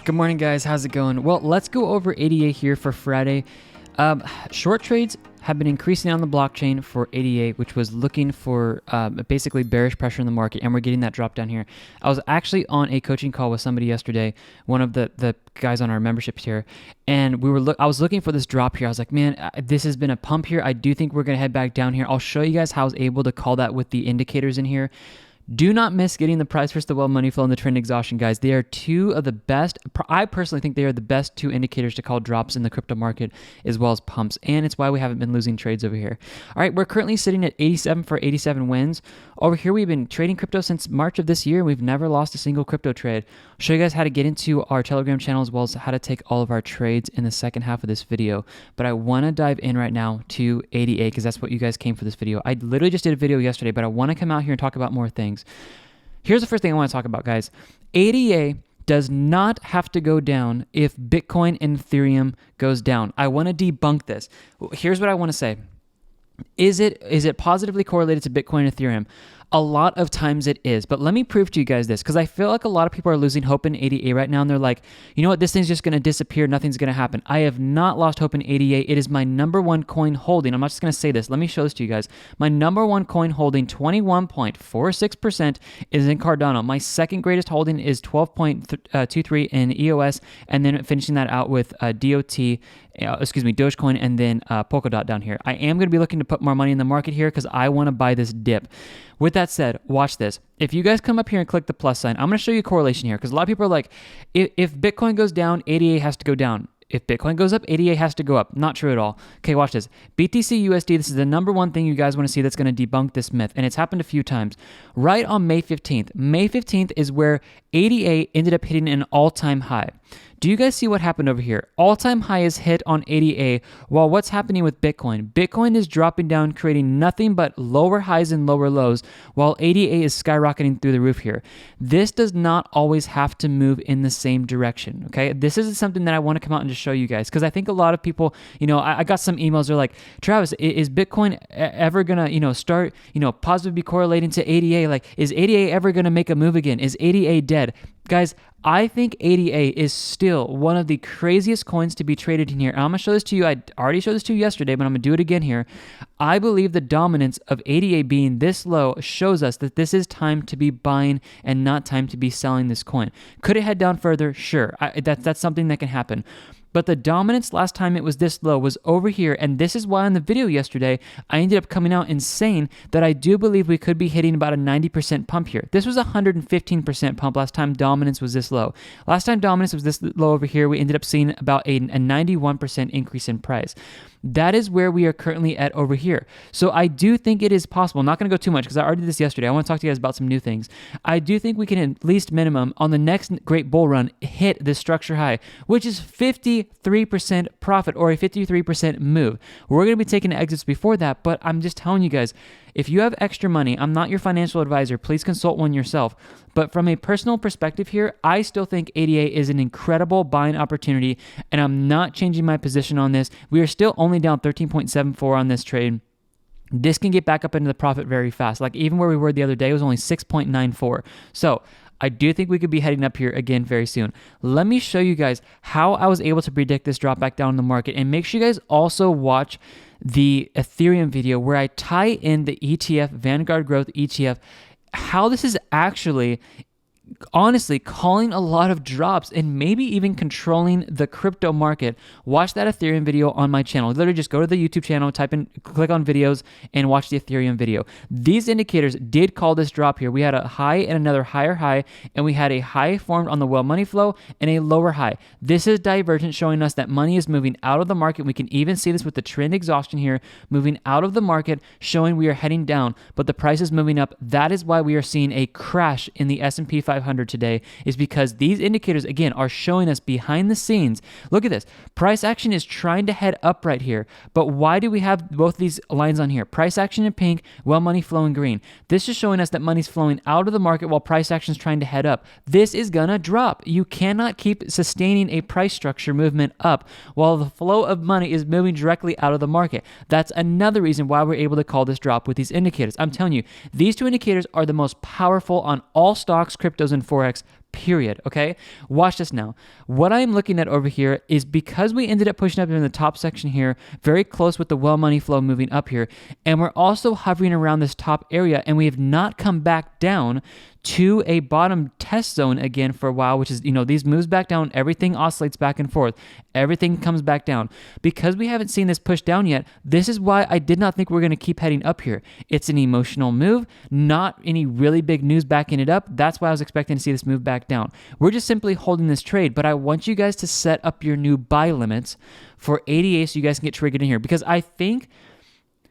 Good morning, guys. How's it going? Well, let's go over ADA here for Friday. Short trades have been increasing on the blockchain for ADA, which was looking for basically bearish pressure in the market, and we're getting that drop down here. I was actually on a coaching call with somebody yesterday, one of the guys on our membership here, and I was looking for this drop here. I was like, man, this has been a pump here. I do think we're going to head back down here. I'll show you guys how I was able to call that with the indicators in here. Do not miss getting the price versus the well money flow and the trend exhaustion, guys. They are two of the best. I personally think they are the best two indicators to call drops in the crypto market as well as pumps, and it's why we haven't been losing trades over here. All right, we're currently sitting at 87 for 87 wins. Over here, we've been trading crypto since March of this year. We've never lost a single crypto trade. I'll show you guys how to get into our Telegram channel as well as how to take all of our trades in the second half of this video. But I want to dive in right now to ADA because that's what you guys came for this video. I literally just did a video yesterday, but I want to come out here and talk about more things. Here's the first thing I want to talk about, guys. ADA does not have to go down if Bitcoin and Ethereum goes down. I want to debunk this. Here's what I want to say. Is it positively correlated to Bitcoin and Ethereum? A lot of times it is, but let me prove to you guys this, because I feel like a lot of people are losing hope in ADA right now, and they're like, you know what, this thing's just going to disappear, nothing's going to happen. I have not lost hope in ADA. It is my number one coin holding. I'm not just going to say this. Let me show this to you guys. My number one coin holding, 21.46%, is in Cardano. My second greatest holding is 12.23 in EOS, and then finishing that out with Dogecoin, and then Polkadot down here. I am going to be looking to put more money in the market here because I want to buy this dip. With that said, watch this. If you guys come up here and click the plus sign, I'm going to show you a correlation here because a lot of people are like, if Bitcoin goes down, ADA has to go down. If Bitcoin goes up, ADA has to go up. Not true at all. Okay, watch this. BTC USD, this is the number one thing you guys want to see that's going to debunk this myth, and it's happened a few times. Right on May 15th. May 15th is where ADA ended up hitting an all-time high. Do you guys see what happened over here? All-time high is hit on ADA, while what's happening with Bitcoin? Bitcoin is dropping down, creating nothing but lower highs and lower lows, while ADA is skyrocketing through the roof here. This does not always have to move in the same direction, okay? This is something that I want to come out and just show you guys, because I think a lot of people, I got some emails, they're like, Travis, is Bitcoin ever going to, start, positively correlating to ADA? Like, is ADA ever going to make a move again? Is ADA dead? Guys, I think ADA is still one of the craziest coins to be traded in here. And I'm going to show this to you. I already showed this to you yesterday, but I'm going to do it again here. I believe the dominance of ADA being this low shows us that this is time to be buying and not time to be selling this coin. Could it head down further? Sure. That's something that can happen. But the dominance last time it was this low was over here, and this is why on the video yesterday, I ended up coming out and saying that I do believe we could be hitting about a 90% pump here. This was a 115% pump last time dominance was this low. Last time dominance was this low over here, we ended up seeing about a 91% increase in price. That is where we are currently at over here. So I do think it is possible. I'm not going to go too much because I already did this yesterday. I want to talk to you guys about some new things. I do think we can at least minimum on the next great bull run hit this structure high, which is 53% profit or a 53% move. We're going to be taking exits before that, but I'm just telling you guys, if you have extra money, I'm not your financial advisor. Please consult one yourself. But from a personal perspective here, I still think ADA is an incredible buying opportunity, and I'm not changing my position on this. We are still only down 13.74 on this trade. This can get back up into the profit very fast. Like even where we were the other day, it was only 6.94. So I do think we could be heading up here again very soon. Let me show you guys how I was able to predict this drop back down in the market, and make sure you guys also watch the Ethereum video where I tie in the ETF, Vanguard Growth ETF, how this is actually honestly calling a lot of drops and maybe even controlling the crypto market. Watch that Ethereum video on my channel. Literally just go to the YouTube channel, click on videos, and watch the Ethereum video. These indicators did call this drop here. We had a high and another higher high, and we had a high formed on the well money flow and a lower high. This is divergent, showing us that money is moving out of the market. We can even see this with the trend exhaustion here, moving out of the market, showing we are heading down, but the price is moving up. That is why we are seeing a crash in the S&P 500 today, is because these indicators, again, are showing us behind the scenes. Look at this. Price action is trying to head up right here. But why do we have both these lines on here? Price action in pink, well money flowing green. This is showing us that money's flowing out of the market while price action is trying to head up. This is going to drop. You cannot keep sustaining a price structure movement up while the flow of money is moving directly out of the market. That's another reason why we're able to call this drop with these indicators. I'm telling you, these two indicators are the most powerful on all stocks, cryptos, and Forex, period, okay? Watch this now. What I'm looking at over here is because we ended up pushing up in the top section here, very close with the well money flow moving up here, and we're also hovering around this top area, and we have not come back down to a bottom test zone again for a while, which is, these moves back down, everything oscillates back and forth, everything comes back down. Because we haven't seen this push down yet, this is why I did not think we're going to keep heading up here. It's an emotional move, not any really big news backing it up. That's why I was expecting to see this move back down. We're just simply holding this trade, but I want you guys to set up your new buy limits for ADA so you guys can get triggered in here, because I think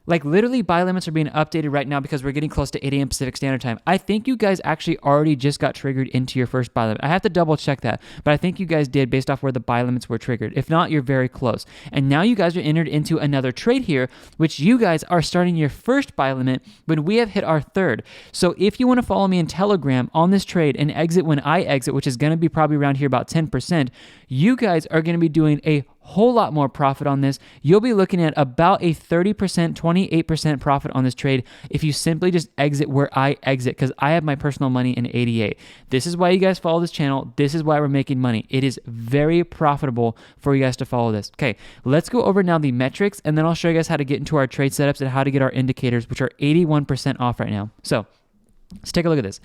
literally buy limits are being updated right now because we're getting close to 8 a.m. Pacific Standard Time. I think you guys actually already just got triggered into your first buy limit. I have to double check that, but I think you guys did based off where the buy limits were triggered. If not, you're very close. And now you guys are entered into another trade here, which you guys are starting your first buy limit when we have hit our third. So if you want to follow me in Telegram on this trade and exit when I exit, which is going to be probably around here about 10%, you guys are going to be doing a whole lot more profit on this. You'll be looking at about a 30%, 28% profit on this trade if you simply just exit where I exit, because I have my personal money in 88. This is why you guys follow this channel. This is why we're making money. It is very profitable for you guys to follow this. Okay, let's go over now the metrics, and then I'll show you guys how to get into our trade setups and how to get our indicators, which are 81% off right now. So let's take a look at this.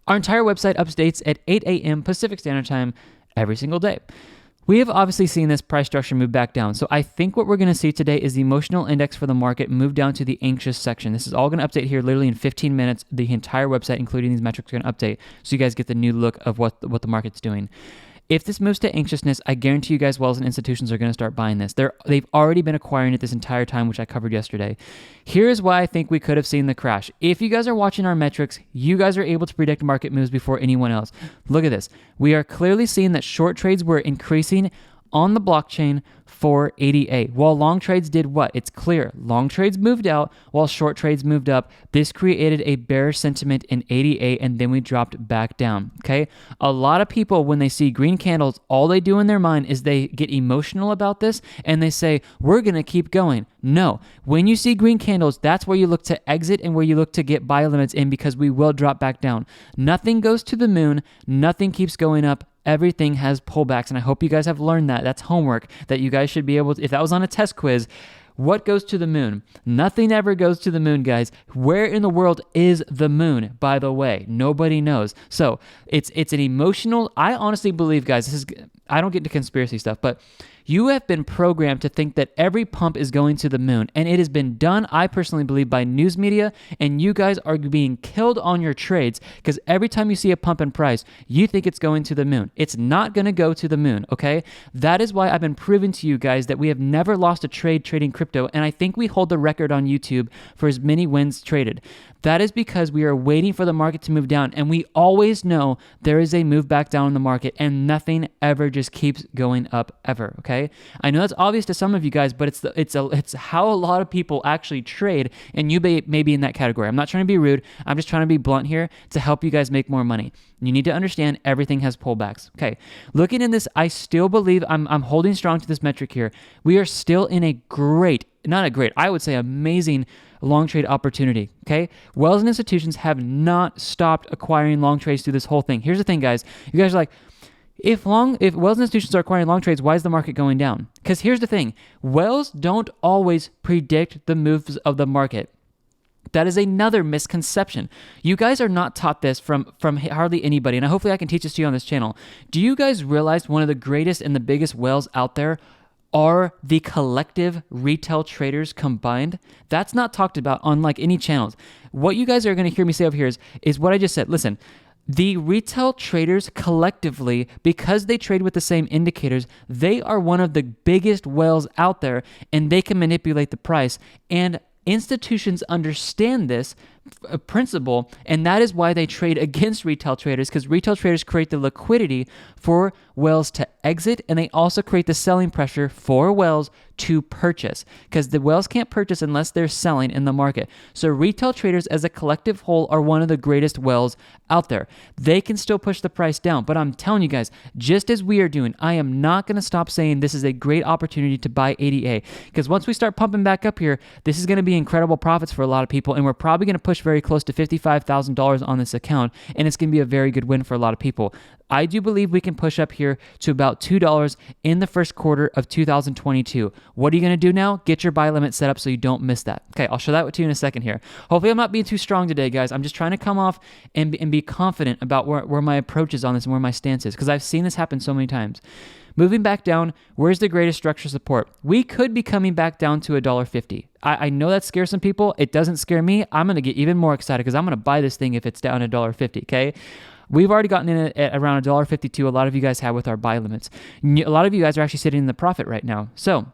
Our entire website updates at 8 a.m. Pacific Standard Time every single day. We have obviously seen this price structure move back down. So I think what we're going to see today is the emotional index for the market move down to the anxious section. This is all going to update here literally in 15 minutes. The entire website, including these metrics, are going to update so you guys get the new look of what the market's doing. If this moves to anxiousness, I guarantee you guys, wells and institutions are going to start buying this. They've already been acquiring it this entire time, which I covered yesterday. Here's why I think we could have seen the crash. If you guys are watching our metrics, you guys are able to predict market moves before anyone else. Look at this. We are clearly seeing that short trades were increasing on the blockchain for ADA, while long trades did what? It's clear. Long trades moved out while short trades moved up. This created a bearish sentiment in ADA, and then we dropped back down, okay? A lot of people, when they see green candles, all they do in their mind is they get emotional about this, and they say, we're going to keep going. No. When you see green candles, that's where you look to exit and where you look to get buy limits in, because we will drop back down. Nothing goes to the moon. Nothing keeps going up. Everything has pullbacks, and I hope you guys have learned that. That's homework that you guys should be able to, if that was on a test quiz, what goes to the moon? Nothing ever goes to the moon, guys. Where in the world is the moon, by the way? Nobody knows. So it's an emotional, I honestly believe, guys, I don't get into conspiracy stuff, but you have been programmed to think that every pump is going to the moon, and it has been done, I personally believe, by news media, and you guys are being killed on your trades because every time you see a pump in price, you think it's going to the moon. It's not going to go to the moon, okay? That is why I've been proving to you guys that we have never lost a trade trading crypto, and I think we hold the record on YouTube for as many wins traded. That is because we are waiting for the market to move down, and we always know there is a move back down in the market, and nothing ever just keeps going up ever, okay? I know that's obvious to some of you guys, but it's how a lot of people actually trade, and you may be in that category. I'm not trying to be rude. I'm just trying to be blunt here to help you guys make more money. You need to understand everything has pullbacks. Okay, looking in this, I still believe I'm holding strong to this metric here. We are still in a I would say amazing long trade opportunity, okay? Wells and institutions have not stopped acquiring long trades through this whole thing. Here's the thing, guys. You guys are like, if wells and institutions are acquiring long trades, why is the market going down? Because here's the thing. Wells don't always predict the moves of the market. That is another misconception. You guys are not taught this from hardly anybody, and hopefully I can teach this to you on this channel. Do you guys realize one of the greatest and the biggest whales out there are the collective retail traders combined? That's not talked about on like any channels. What you guys are going to hear me say over here is what I just said. Listen, the retail traders collectively, because they trade with the same indicators, they are one of the biggest whales out there, and they can manipulate the price. And institutions understand this principle, and that is why they trade against retail traders, because retail traders create the liquidity for whales to exit, and they also create the selling pressure for whales to purchase, because the whales can't purchase unless they're selling in the market. So retail traders as a collective whole are one of the greatest whales out there. They can still push the price down, but I'm telling you guys, just as we are doing, I am not going to stop saying this is a great opportunity to buy ADA, because once we start pumping back up here, this is going to be incredible profits for a lot of people, and we're probably going to push push very close to $55,000 on this account, and it's going to be a very good win for a lot of people. I do believe we can push up here to about $2 in the first quarter of 2022. What are you going to do now? Get your buy limit set up so you don't miss that. Okay, I'll show that to you in a second here. Hopefully I'm not being too strong today, guys. I'm just trying to come off and be confident about where my approach is on this and where my stance is, because I've seen this happen so many times. Moving back down, where's the greatest structural support? We could be coming back down to $1.50. I know that scares some people. It doesn't scare me. I'm going to get even more excited because I'm going to buy this thing if it's down $1.50, okay? We've already gotten in at around $1.52. A lot of you guys have with our buy limits. A lot of you guys are actually sitting in the profit right now. So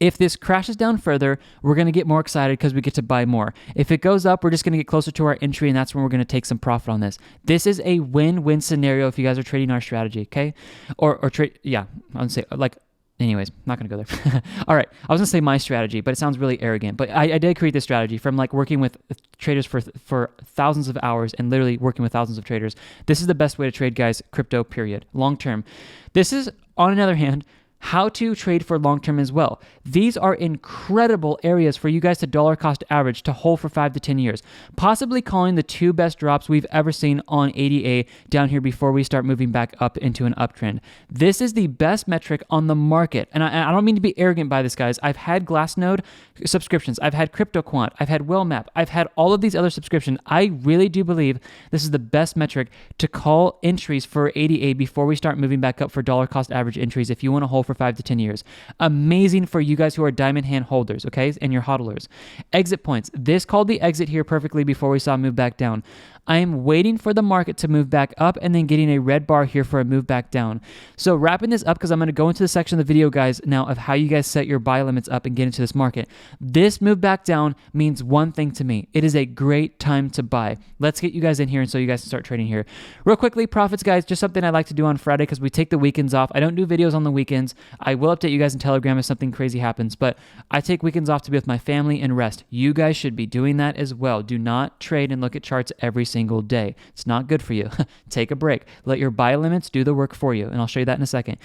if this crashes down further, we're going to get more excited because we get to buy more. If it goes up, we're just going to get closer to our entry, and that's when we're going to take some profit on this. This is a win-win scenario if you guys are trading our strategy, okay? Or trade, yeah, I would say, like, anyways, not going to go there. All right, I was going to say my strategy, but it sounds really arrogant. But I did create this strategy from like working with traders for thousands of hours and literally working with thousands of traders. This is the best way to trade, guys, crypto, period, long term. This is, on the other hand, how to trade for long-term as well. These are incredible areas for you guys to dollar cost average to hold for 5 to 10 years, possibly calling the two best drops we've ever seen on ADA down here before we start moving back up into an uptrend. This is the best metric on the market. And I don't mean to be arrogant by this, guys. I've had Glassnode subscriptions. I've had CryptoQuant. I've had WhaleMap. I've had all of these other subscriptions. I really do believe this is the best metric to call entries for ADA before we start moving back up for dollar cost average entries if you want to hold for 5 to 10 years. Amazing for you guys who are diamond hand holders, okay, and your hodlers. Exit points. This called the exit here perfectly before we saw a move back down. I am waiting for the market to move back up and then getting a red bar here for a move back down. So wrapping this up, because I'm going to go into the section of the video, guys, now of how you guys set your buy limits up and get into this market. This move back down means one thing to me. It is a great time to buy. Let's get you guys in here and so you guys can start trading here. Real quickly, profits, guys, just something I like to do on Friday because we take the weekends off. I don't do videos on the weekends. I will update you guys in Telegram if something crazy happens, but I take weekends off to be with my family and rest. You guys should be doing that as well. Do not trade and look at charts every single day. It's not good for you. Take a break. Let your buy limits do the work for you, and I'll show you that in a second.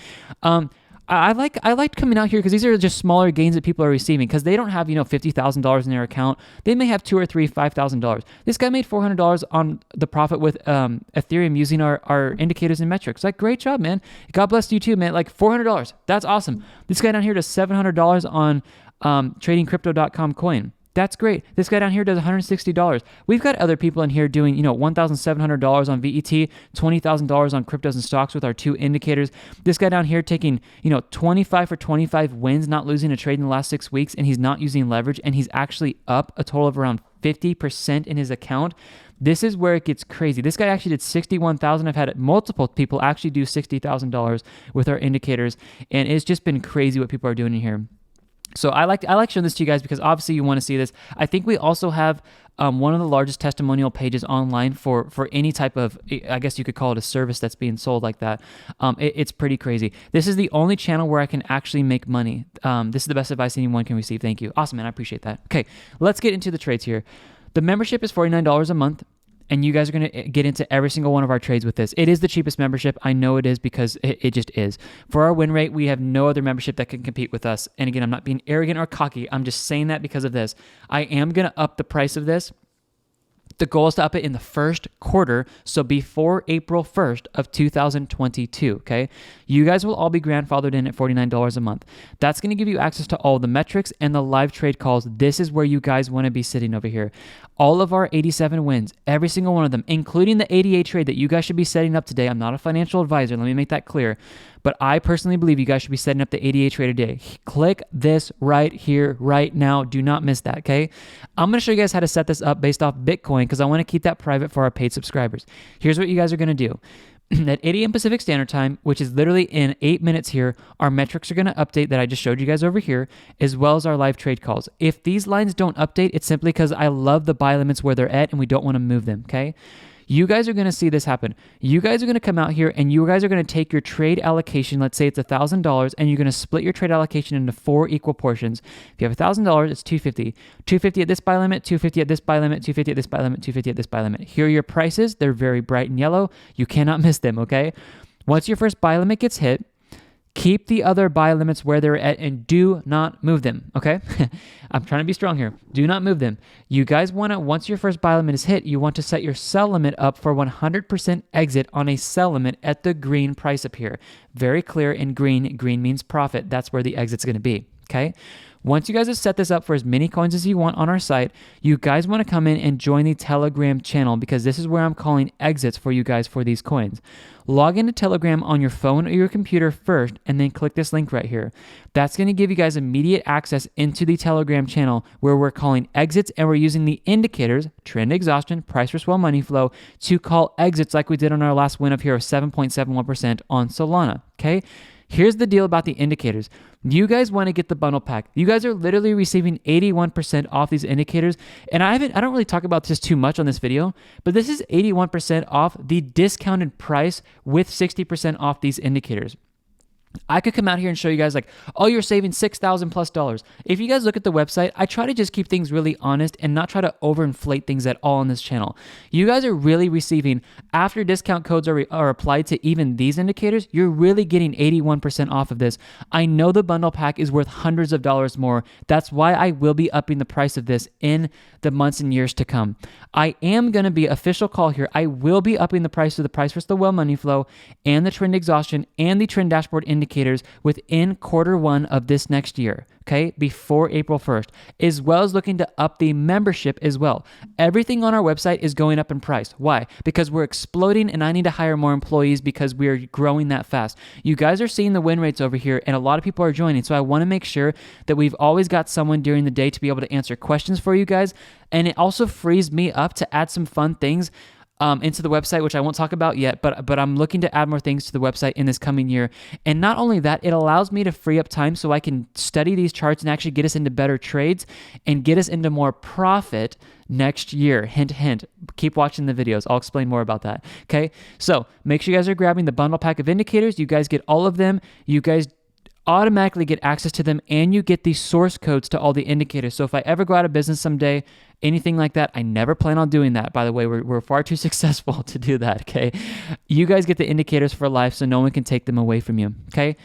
I like coming out here because these are just smaller gains that people are receiving because they don't have $50,000 in their account. They may have $2,000 or $5,000. This guy made $400 on the profit with Ethereum using our indicators and metrics. Like, great job, man. God bless you too, man. Like $400. That's awesome. This guy down here does $700 on tradingcrypto.com coin. That's great. This guy down here does $160. We've got other people in here doing, $1,700 on VET, $20,000 on cryptos and stocks with our two indicators. This guy down here taking, 25 for 25 wins, not losing a trade in the last 6 weeks, and he's not using leverage, and he's actually up a total of around 50% in his account. This is where it gets crazy. This guy actually did $61,000. I've had multiple people actually do $60,000 with our indicators, and it's just been crazy what people are doing in here. So I like showing this to you guys because obviously you want to see this. I think we also have one of the largest testimonial pages online for any type of, I guess you could call it a service that's being sold like that. It's pretty crazy. This is the only channel where I can actually make money. This is the best advice anyone can receive. Thank you. Awesome, man. I appreciate that. Okay, let's get into the trades here. The membership is $49 a month. And you guys are going to get into every single one of our trades with this. It is the cheapest membership. I know it is because it just is. For our win rate, we have no other membership that can compete with us. And again, I'm not being arrogant or cocky. I'm just saying that because of this. I am going to up the price of this. The goal is to up it in the first quarter, so before April 1st of 2022, okay? You guys will all be grandfathered in at $49 a month. That's going to give you access to all the metrics and the live trade calls. This is where you guys want to be sitting over here. All of our 87 wins, every single one of them, including the 88 trade that you guys should be setting up today. I'm not a financial advisor. Let me make that clear. But I personally believe you guys should be setting up the 88 trade a day. Click this right here, right now. Do not miss that, okay? I'm going to show you guys how to set this up based off Bitcoin because I want to keep that private for our paid subscribers. Here's what you guys are going to do. At 8 a.m. Pacific Standard Time, which is literally in 8 minutes here, our metrics are going to update that I just showed you guys over here, as well as our live trade calls. If these lines don't update, it's simply because I love the buy limits where they're at and we don't want to move them, okay? You guys are going to see this happen. You guys are going to come out here and you guys are going to take your trade allocation. Let's say it's $1,000 and you're going to split your trade allocation into 4 equal portions. If you have $1,000, it's $250. $250 at this buy limit, $250 at this buy limit, $250 at this buy limit, $250 at this buy limit. Here are your prices. They're very bright and yellow. You cannot miss them, okay? Once your first buy limit gets hit, Keep the other buy limits where they're at and do not move them, okay? I'm trying to be strong here. Do not move them. You guys want to, once your first buy limit is hit, you want to set your sell limit up for 100% exit on a sell limit at the green price up here. Very clear in green. Green means profit. That's where the exit's going to be, okay? Once you guys have set this up for as many coins as you want on our site, you guys want to come in and join the Telegram channel because this is where I'm calling exits for you guys for these coins. Log into Telegram on your phone or your computer first and then click this link right here. That's going to give you guys immediate access into the Telegram channel where we're calling exits and we're using the indicators, trend exhaustion, price risk, money flow, to call exits like we did on our last win up here of 7.71% on Solana, okay? Here's the deal about the indicators. You guys want to get the bundle pack. You guys are literally receiving 81% off these indicators. And I don't really talk about this too much on this video, but this is 81% off the discounted price with 60% off these indicators. I could come out here and show you guys like, oh, you're saving $6,000+. If you guys look at the website, I try to just keep things really honest and not try to overinflate things at all on this channel. You guys are really receiving, after discount codes are applied to even these indicators, you're really getting 81% off of this. I know the bundle pack is worth hundreds of dollars more. That's why I will be upping the price of this in the months and years to come. I am going to be official call here. I will be upping the price of the price versus the well money flow and the trend exhaustion and the trend dashboard indicators within Q1 of this next year, okay, before April 1st, as well as looking to up the membership as well. Everything on our website is going up in price. Why? Because we're exploding and I need to hire more employees because we're growing that fast. You guys are seeing the win rates over here and a lot of people are joining, so I want to make sure that we've always got someone during the day to be able to answer questions for you guys, and it also frees me up to add some fun things into the website, which I won't talk about yet, but I'm looking to add more things to the website in this coming year. And not only that, it allows me to free up time so I can study these charts and actually get us into better trades and get us into more profit next year. Hint, hint. Keep watching the videos. I'll explain more about that. Okay. So make sure you guys are grabbing the bundle pack of indicators. You guys get all of them. You guys automatically get access to them, and you get the source codes to all the indicators. So if I ever go out of business someday, anything like that, I never plan on doing that. By the way, we're far too successful to do that, okay? You guys get the indicators for life, so no one can take them away from you, okay?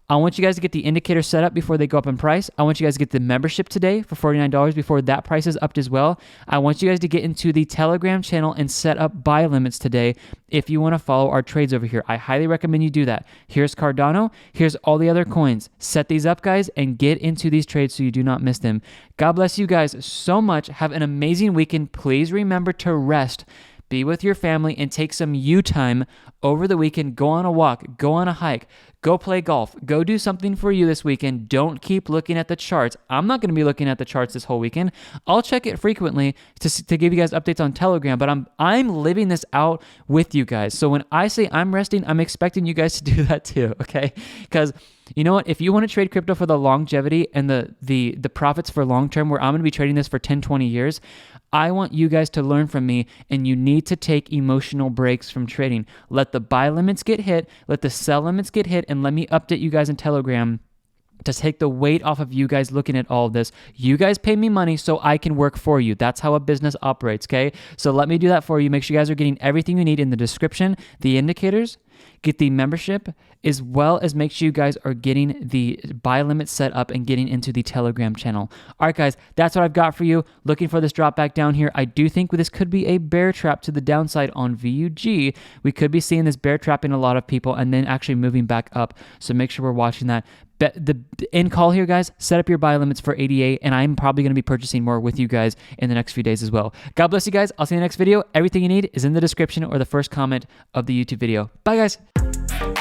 I want you guys to get the indicators set up before they go up in price. I want you guys to get the membership today for $49 before that price is upped as well. I want you guys to get into the Telegram channel and set up buy limits today if you want to follow our trades over here. I highly recommend you do that. Here's Cardano. Here's all the other coins. Set these up, guys, and get into these trades so you do not miss them. God bless you guys so much. Have an amazing weekend. Please remember to rest. Be with your family and take some you time over the weekend. Go on a walk, go on a hike, go play golf, go do something for you this weekend. Don't keep looking at the charts. I'm not going to be looking at the charts this whole weekend. I'll check it frequently to give you guys updates on Telegram, but I'm living this out with you guys. So when I say I'm resting, I'm expecting you guys to do that too, okay? Because you know what? If you want to trade crypto for the longevity and the profits for long term, where I'm going to be trading this for 10, 20 years, I want you guys to learn from me, and you need to take emotional breaks from trading. Let the buy limits get hit, let the sell limits get hit, and let me update you guys in Telegram to take the weight off of you guys looking at all of this. You guys pay me money so I can work for you. That's how a business operates, okay? So let me do that for you. Make sure you guys are getting everything you need in the description, the indicators, get the membership, as well as make sure you guys are getting the buy limit set up and getting into the Telegram channel. All right, guys, that's what I've got for you. Looking for this drop back down here. I do think this could be a bear trap to the downside on VUG. We could be seeing this bear trapping a lot of people and then actually moving back up. So make sure we're watching that. The end call here, guys, set up your buy limits for 88, and I'm probably going to be purchasing more with you guys in the next few days as well. God bless you guys. I'll see you in the next video. Everything you need is in the description or the first comment of the YouTube video. Bye, guys.